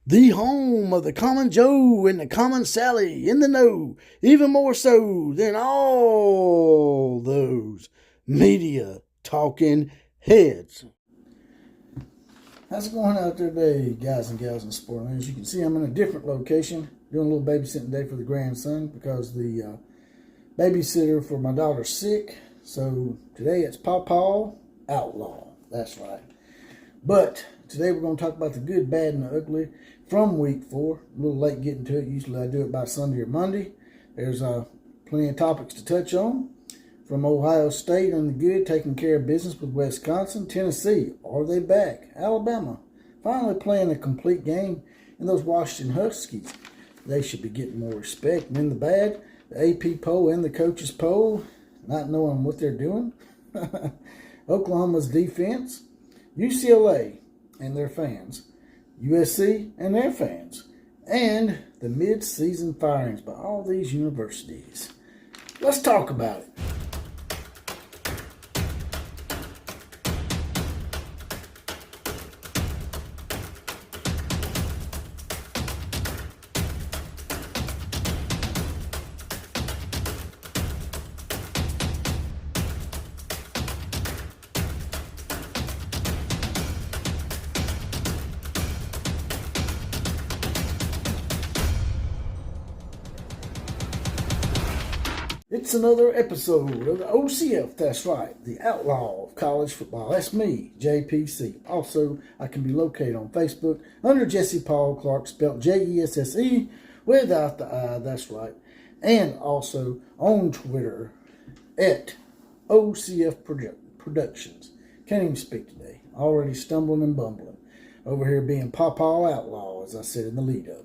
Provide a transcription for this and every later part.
The home of the common Joe and the common Sally in the know, even more so than all those media talking heads. How's it going out there today, guys and gals in sport? As you can see, I'm in a different location, doing a little babysitting day for the grandson because the babysitter for my daughter's sick. So today it's Pawpaw Outlaw. That's right. But today we're going to talk about the good, bad, and the ugly from week 4. A little late getting to it. Usually I do it by Sunday or Monday. There's plenty of topics to touch on. From Ohio State on the good, taking care of business with Wisconsin. Tennessee, are they back? Alabama, finally playing a complete game. And those Washington Huskies, they should be getting more respect. And in the bad, the AP poll and the coaches poll, not knowing what they're doing. Oklahoma's defense. UCLA and their fans, USC and their fans, and the mid-season firings by all these universities. Let's talk about it. It's another episode of the OCF, that's right, the Outlaw of College Football. That's me, JPC. Also, I can be located on Facebook under Jesse Paul Clark, spelled Jesse without the I, that's right. And also on Twitter at OCF Productions. Can't even speak today. Already stumbling and bumbling. Over here being Pawpaw Outlaw, as I said in the lead up.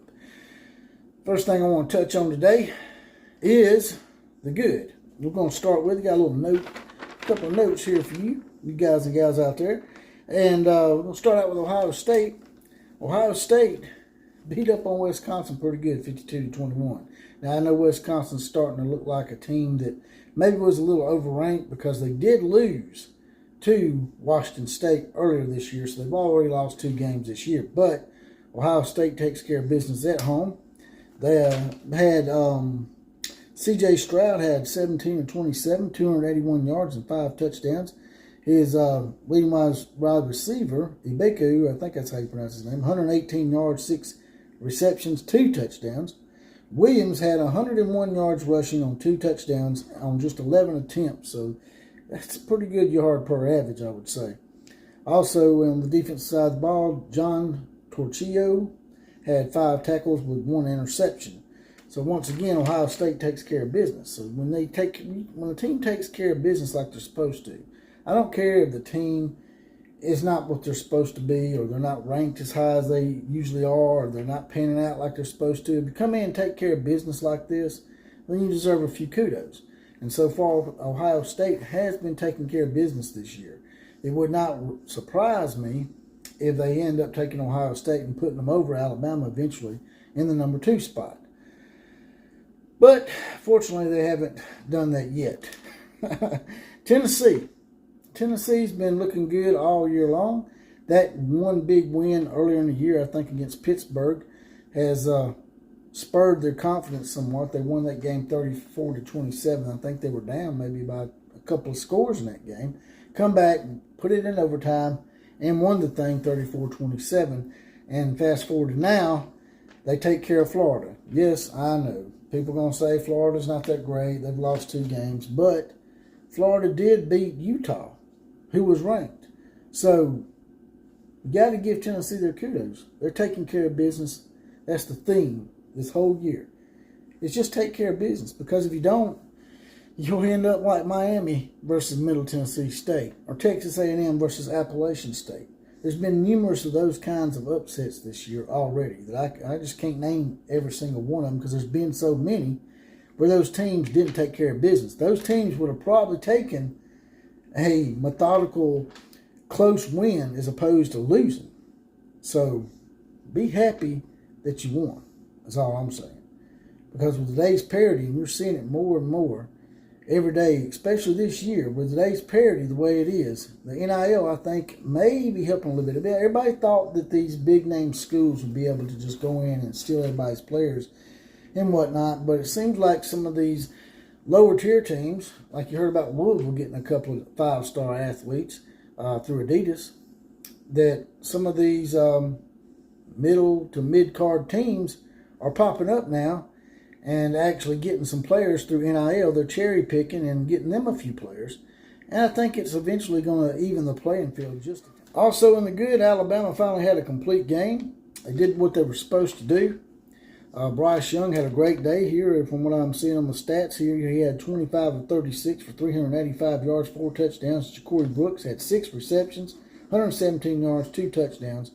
First thing I want to touch on today is the good. We're going to start with, got a couple of notes here for you guys and gals out there. And we're going to start out with Ohio State. Ohio State beat up on Wisconsin pretty good, 52-21. Now, I know Wisconsin's starting to look like a team that maybe was a little overranked because they did lose to Washington State earlier this year, so they've already lost 2 games this year. But Ohio State takes care of business at home. They had C.J. Stroud had 17 of 27, 281 yards and 5 touchdowns. His leading wide receiver, Ibeku, I think that's how you pronounce his name, 118 yards, 6 receptions, 2 touchdowns. Williams had 101 yards rushing on 2 touchdowns on just 11 attempts. So that's a pretty good yard per average, I would say. Also, on the defensive side of the ball, John Torchio had 5 tackles with 1 interception. So once again, Ohio State takes care of business. So when a team takes care of business like they're supposed to, I don't care if the team is not what they're supposed to be, or they're not ranked as high as they usually are, or they're not panning out like they're supposed to. If you come in and take care of business like this, then you deserve a few kudos. And so far, Ohio State has been taking care of business this year. It would not surprise me if they end up taking Ohio State and putting them over Alabama eventually in the number 2 spot. But fortunately, they haven't done that yet. Tennessee's been looking good all year long. That one big win earlier in the year, I think against Pittsburgh, has spurred their confidence somewhat. They won that game 34-27. I think they were down maybe by a couple of scores in that game. Come back, put it in overtime, and won the thing 34-27. And fast forward to now, they take care of Florida. Yes, I know. People are going to say Florida's not that great. They've lost 2 games. But Florida did beat Utah, who was ranked. So you got to give Tennessee their kudos. They're taking care of business. That's the theme this whole year. It's just take care of business. Because if you don't, you'll end up like Miami versus Middle Tennessee State, or Texas A&M versus Appalachian State. There's been numerous of those kinds of upsets this year already that I just can't name every single one of them because there's been so many where those teams didn't take care of business. Those teams would have probably taken a methodical, close win as opposed to losing. So be happy that you won. That's all I'm saying. Because with today's parity, and we're seeing it more and more, every day, especially this year with today's parity the way it is. The NIL, I think, may be helping a little bit. Everybody thought that these big name schools would be able to just go in and steal everybody's players and whatnot, but it seems like some of these lower tier teams, like you heard about Louisville getting a couple of 5-star athletes through Adidas, that some of these middle to mid-card teams are popping up now and actually getting some players through NIL. They're cherry picking and getting them a few players. And I think it's eventually going to even the playing field just a bit. Also in the good, Alabama finally had a complete game. They did what they were supposed to do. Bryce Young had a great day here. From what I'm seeing on the stats here, he had 25 of 36 for 385 yards, 4 touchdowns. Ja'Cory Brooks had 6 receptions, 117 yards, 2 touchdowns.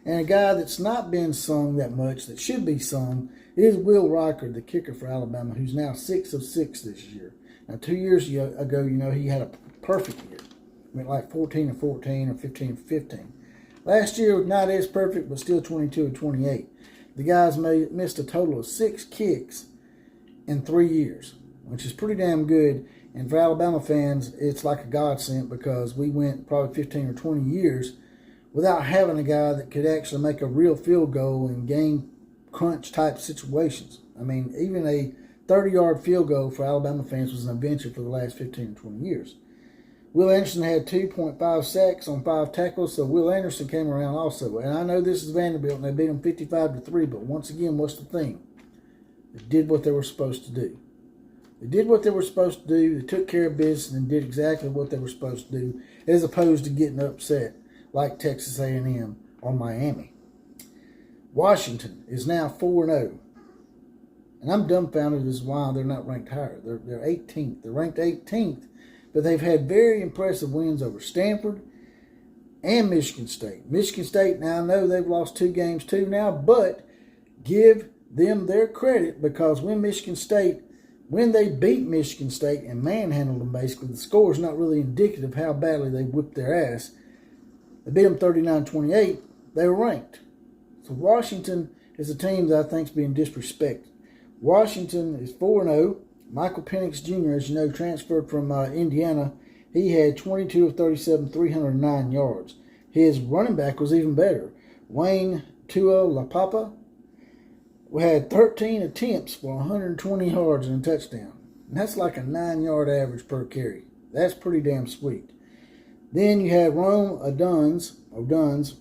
And a guy that's not been sung that much, that should be sung, is Will Riker, the kicker for Alabama, who's now 6 of 6 this year. Now, 2 years ago, he had a perfect year. Went like 14 of 14 or 15 of 15. Last year, not as perfect, but still 22 of 28. The guys missed a total of 6 kicks in 3 years, which is pretty damn good. And for Alabama fans, it's like a godsend because we went probably 15 or 20 years without having a guy that could actually make a real field goal in game crunch type situations. I mean, even a 30-yard field goal for Alabama fans was an adventure for the last 15 or 20 years. Will Anderson had 2.5 sacks on 5 tackles, so Will Anderson came around also. And I know this is Vanderbilt, and they beat them 55-3, but once again, what's the thing? They did what they were supposed to do. They did what they were supposed to do. They took care of business and did exactly what they were supposed to do, as opposed to getting upset like Texas A&M or Miami. Washington is now 4-0. And I'm dumbfounded as to why they're not ranked higher. They're 18th. They're ranked 18th. But they've had very impressive wins over Stanford and Michigan State. Michigan State, now I know they've lost 2 games too now, but give them their credit because when they beat Michigan State and manhandled them basically, the score is not really indicative of how badly they whipped their ass. They beat them 39-28. They were ranked. So Washington is a team that I think is being disrespected. Washington is 4-0. Michael Penix Jr., as you know, transferred from Indiana. He had 22 of 37, 309 yards. His running back was even better. Wayne Tuilaupapa had 13 attempts for 120 yards and a touchdown. And that's like a 9-yard average per carry. That's pretty damn sweet. Then you had Rome Oduns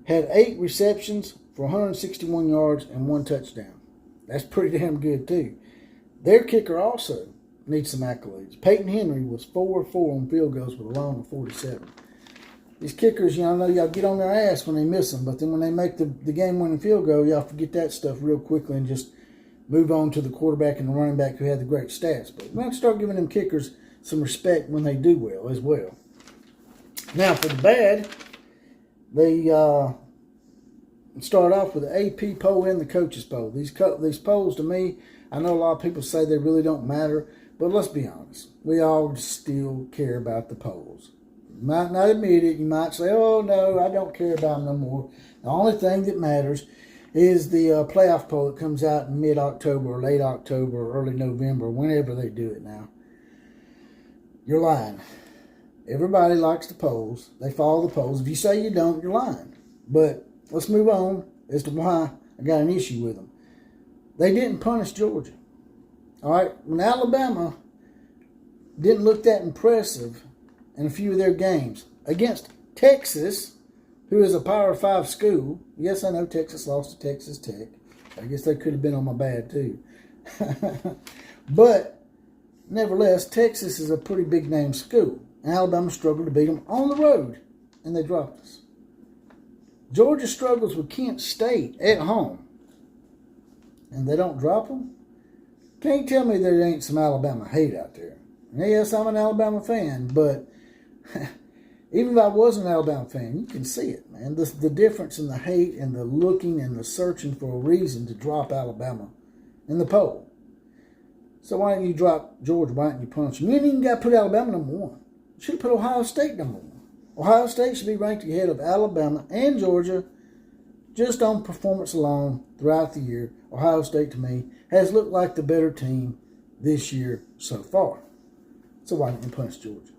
had 8 receptions for 161 yards and 1 touchdown. That's pretty damn good too. Their kicker also needs some accolades. Peyton Henry was 4-4 on field goals with a long of 47. These kickers, I know y'all get on their ass when they miss them, but then when they make the game-winning field goal, y'all forget that stuff real quickly and just move on to the quarterback and the running back who had the great stats. But we have to start giving them kickers some respect when they do well as well. Now, for the bad, they start off with the AP poll and the coaches poll. These polls, to me, I know a lot of people say they really don't matter, but let's be honest. We all still care about the polls. You might not admit it. You might say, oh, no, I don't care about them no more. The only thing that matters is the playoff poll that comes out in mid-October or late October or early November, whenever they do it now. You're lying. Everybody likes the polls. They follow the polls. If you say you don't, you're lying. But let's move on as to why I got an issue with them. They didn't punish Georgia. All right? When Alabama didn't look that impressive in a few of their games against Texas, who is a Power 5 school. Yes, I know Texas lost to Texas Tech. I guess they could have been on my bad too. But nevertheless, Texas is a pretty big name school. And Alabama struggled to beat them on the road, and they dropped us. Georgia struggles with Kent State at home, and they don't drop them? Can't tell me there ain't some Alabama hate out there. And yes, I'm an Alabama fan, but even if I wasn't an Alabama fan, you can see it, man. The difference in the hate and the looking and the searching for a reason to drop Alabama in the poll. So why didn't you drop Georgia? Why didn't you punish them? You ain't even got to put Alabama number 1. You should have put Ohio State number 1. Ohio State should be ranked ahead of Alabama and Georgia just on performance alone throughout the year. Ohio State, to me, has looked like the better team this year so far. So why didn't they punch Georgia?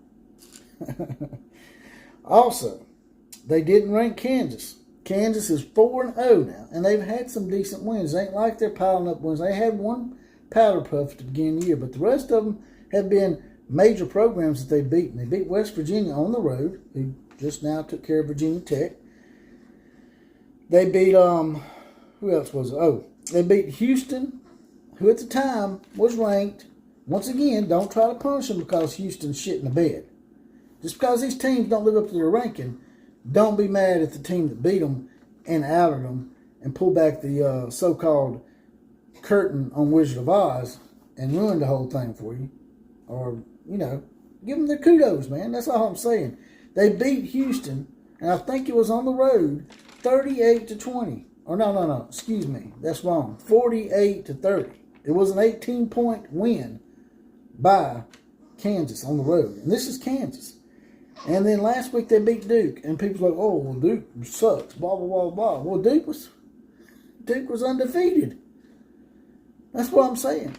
Also, they didn't rank Kansas. Kansas is 4-0 now, and they've had some decent wins. It ain't like they're piling up wins. They had one powder puff at the beginning of the year, but the rest of them have been major programs that they've beaten. They beat West Virginia on the road, who just now took care of Virginia Tech. They beat, who else was it? Oh, they beat Houston, who at the time was ranked. Once again, don't try to punish them because Houston's shit in the bed. Just because these teams don't live up to their ranking, don't be mad at the team that beat them and outed them and pulled back the so-called curtain on Wizard of Oz and ruined the whole thing for you. Or, give them their kudos, man. That's all I'm saying. They beat Houston, and I think it was on the road, 38-20. Or no, excuse me. That's wrong. 48-30. It was an 18-point win by Kansas on the road. And this is Kansas. And then last week they beat Duke. And people like, oh, well, Duke sucks. Blah, blah, blah, blah. Well, Duke was undefeated. That's what I'm saying.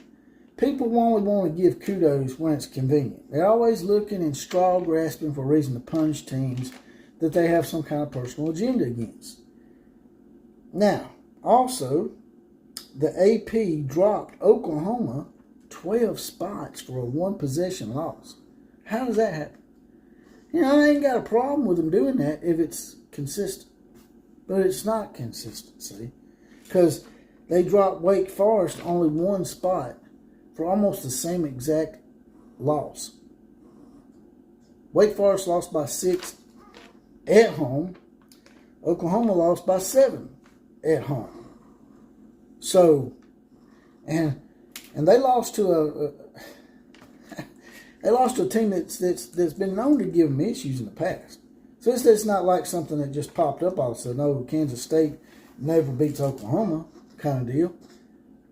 People only want to give kudos when it's convenient. They're always looking and straw grasping for a reason to punish teams that they have some kind of personal agenda against. Now, also, the AP dropped Oklahoma 12 spots for a one-possession loss. How does that happen? I ain't got a problem with them doing that if it's consistent. But it's not consistency. Because they dropped Wake Forest only one spot for almost the same exact loss. Wake Forest lost by 6 at home. Oklahoma lost by 7 at home. So, and they lost to a team that's been known to give them issues in the past. So it's not like something that just popped up all of a sudden. Oh, Kansas State never beats Oklahoma kind of deal.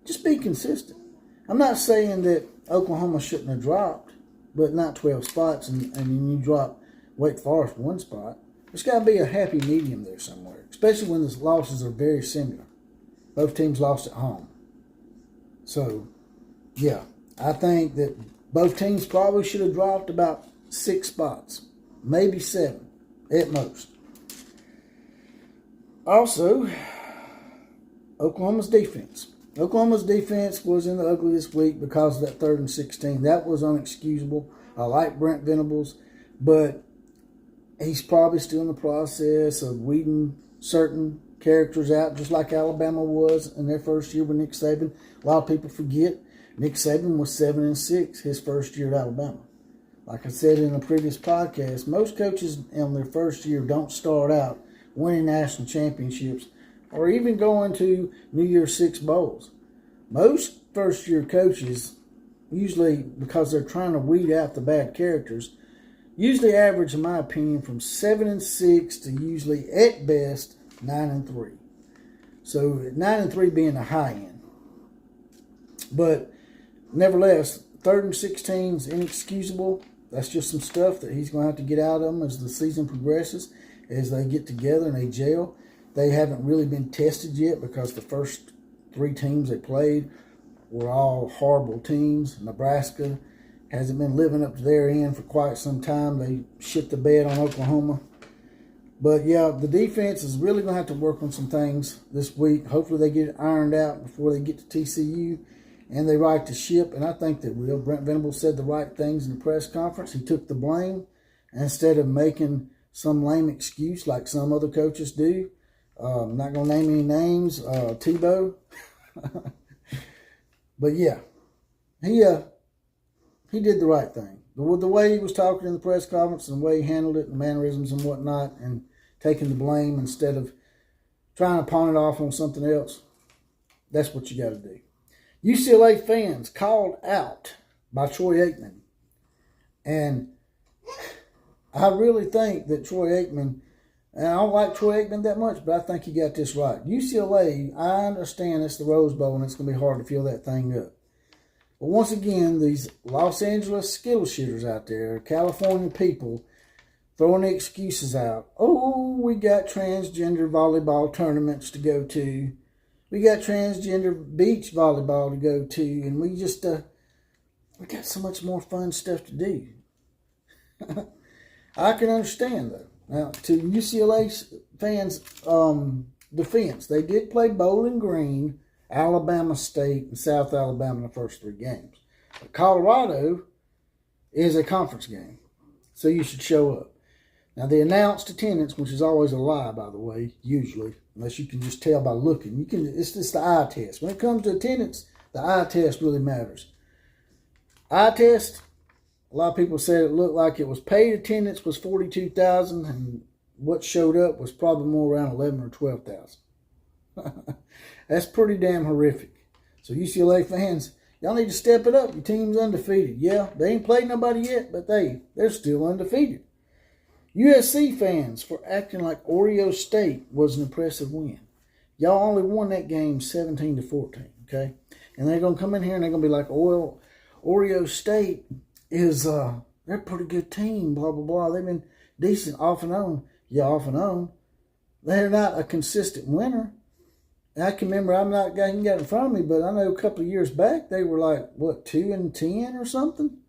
Just be consistent. I'm not saying that Oklahoma shouldn't have dropped, but not 12 spots, and you drop Wake Forest one spot. There's got to be a happy medium there somewhere, especially when the losses are very similar. Both teams lost at home. So, yeah, I think that both teams probably should have dropped about 6 spots, maybe 7 at most. Also, Oklahoma's defense. Oklahoma's defense was in the ugly this week because of that 3rd and 16. That was unexcusable. I like Brent Venables, but he's probably still in the process of weeding certain characters out, just like Alabama was in their first year with Nick Saban. A lot of people forget Nick Saban was 7-6 his first year at Alabama. Like I said in a previous podcast, most coaches in their first year don't start out winning national championships or even going to New Year's Six bowls. Most first-year coaches, usually because they're trying to weed out the bad characters, usually average, in my opinion, from 7-6 to usually, at best, 9-3. So 9-3 being the high end. But nevertheless, 3rd and 16 is inexcusable. That's just some stuff that he's going to have to get out of them as the season progresses, as they get together and they gel. They haven't really been tested yet because the first 3 teams they played were all horrible teams. Nebraska hasn't been living up to their end for quite some time. They shit the bed on Oklahoma. But, yeah, the defense is really going to have to work on some things this week. Hopefully they get it ironed out before they get to TCU and they right the ship, and I think they will. Brent Venables said the right things in the press conference. He took the blame instead of making some lame excuse like some other coaches do. I'm not going to name any names. Tebow. But, yeah, he did the right thing. The way he was talking in the press conference and the way he handled it and mannerisms and whatnot and taking the blame instead of trying to pawn it off on something else, that's what you got to do. UCLA fans called out by Troy Aikman. And I really think that Troy Aikman, and I don't like Troy Aikman that much, but I think he got this right. UCLA, I understand it's the Rose Bowl and it's going to be hard to fill that thing up. But once again, these Los Angeles skittle shitters out there, California people, throwing the excuses out. Oh, we got transgender volleyball tournaments to go to. We got transgender beach volleyball to go to. And we just, We got so much more fun stuff to do. I can understand, though. Now, to UCLA fans' defense, they did play Bowling Green, Alabama State, and South Alabama in the first 3 games. But Colorado is a conference game, so you should show up. Now, the announced attendance, which is always a lie, by the way, usually, unless you can just tell by looking. It's just the eye test. When it comes to attendance, the eye test really matters. Eye test, a lot of people said it looked like it was paid attendance was 42,000, and what showed up was probably more around 11 or 12,000. That's pretty damn horrific. So UCLA fans, y'all need to step it up. Your team's undefeated. Yeah, they ain't played nobody yet, but they're still undefeated. USC fans, for acting like Oreo State was an impressive win. Y'all only won that game 17-14, okay? And they're going to come in here and they're going to be like, Oreo State is, they're a pretty good team, blah, blah, blah. They've been decent off and on. Yeah, off and on. They're not a consistent winner. And I can remember, I haven't got in front of me, but I know a couple of years back, they were like, 2-10 or something?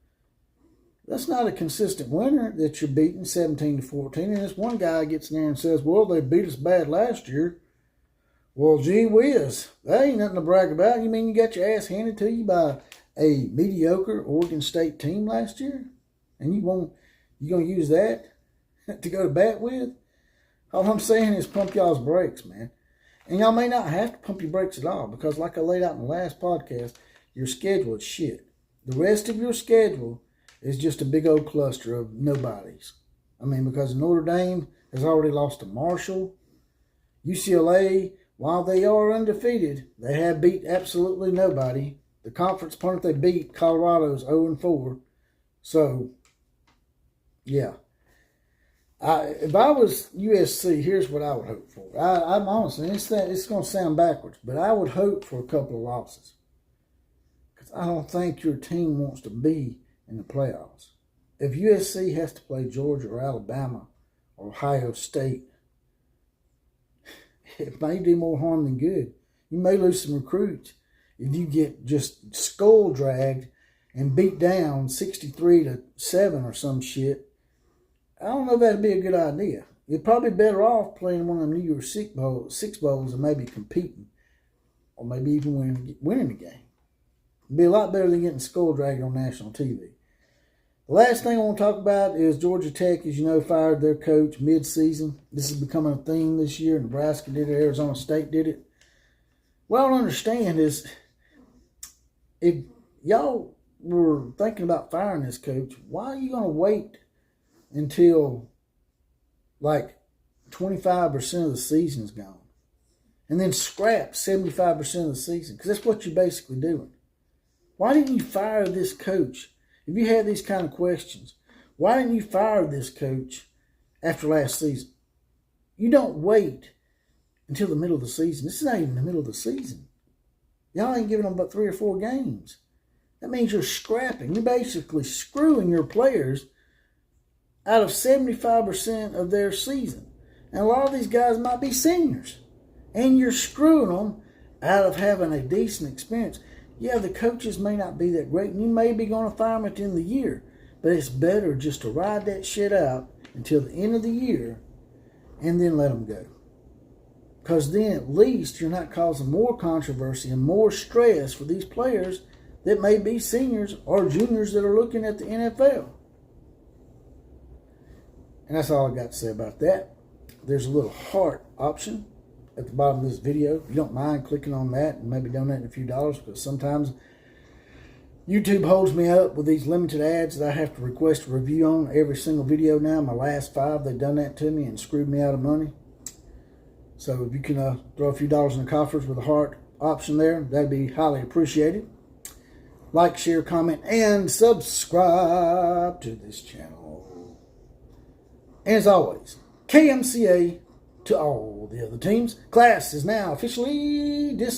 That's not a consistent winner that you're beating 17-14. And this one guy gets in there and says, well, they beat us bad last year. Well, gee whiz, that ain't nothing to brag about. You mean you got your ass handed to you by a mediocre Oregon State team last year? And you going to use that to go to bat with? All I'm saying is pump y'all's brakes, man. And y'all may not have to pump your brakes at all because like I laid out in the last podcast, your schedule is shit. The rest of your schedule is just a big old cluster of nobodies. I mean, because Notre Dame has already lost to Marshall. UCLA, while they are undefeated, they have beat absolutely nobody. The conference opponent they beat, Colorado, is 0-4. So, yeah. If I was USC, here's what I would hope for. I'm honest, and it's going to sound backwards, but I would hope for a couple of losses. Because I don't think your team wants to be in the playoffs. If USC has to play Georgia or Alabama or Ohio State, it may do more harm than good. You may lose some recruits if you get just skull dragged and beat down 63-7 or some shit. I don't know if that'd be a good idea. You're probably better off playing one of them New Year's Six Bowls and maybe competing, or maybe even winning the game. It'd be a lot better than getting skull dragged on national TV. The last thing I want to talk about is Georgia Tech, as you know, fired their coach mid-season. This is becoming a theme this year. Nebraska did it. Arizona State did it. What I don't understand is if y'all were thinking about firing this coach, why are you going to wait until like 25% of the season's gone and then scrap 75% of the season? Because that's what you're basically doing. Why didn't you fire this coach? If you had these kind of questions, why didn't you fire this coach after last season? You don't wait until the middle of the season. This is not even the middle of the season. Y'all ain't giving them but 3 or 4 games. That means you're scrapping. You're basically screwing your players out of 75% of their season. And a lot of these guys might be seniors. And you're screwing them out of having a decent experience. Yeah, the coaches may not be that great, and you may be going to fire them at the end of the year. But it's better just to ride that shit out until the end of the year and then let them go. Because then at least you're not causing more controversy and more stress for these players that may be seniors or juniors that are looking at the NFL. And that's all I got to say about that. There's a little heart option at the bottom of this video. If you don't mind clicking on that and maybe donating a few dollars, because sometimes YouTube holds me up with these limited ads that I have to request a review on every single video now. My last 5, they've done that to me and screwed me out of money. So if you can throw a few dollars in the coffers with a heart option there, that'd be highly appreciated. Like, share, comment, and subscribe to this channel. And as always, KMCA to all the other teams. Class is now officially dismissed.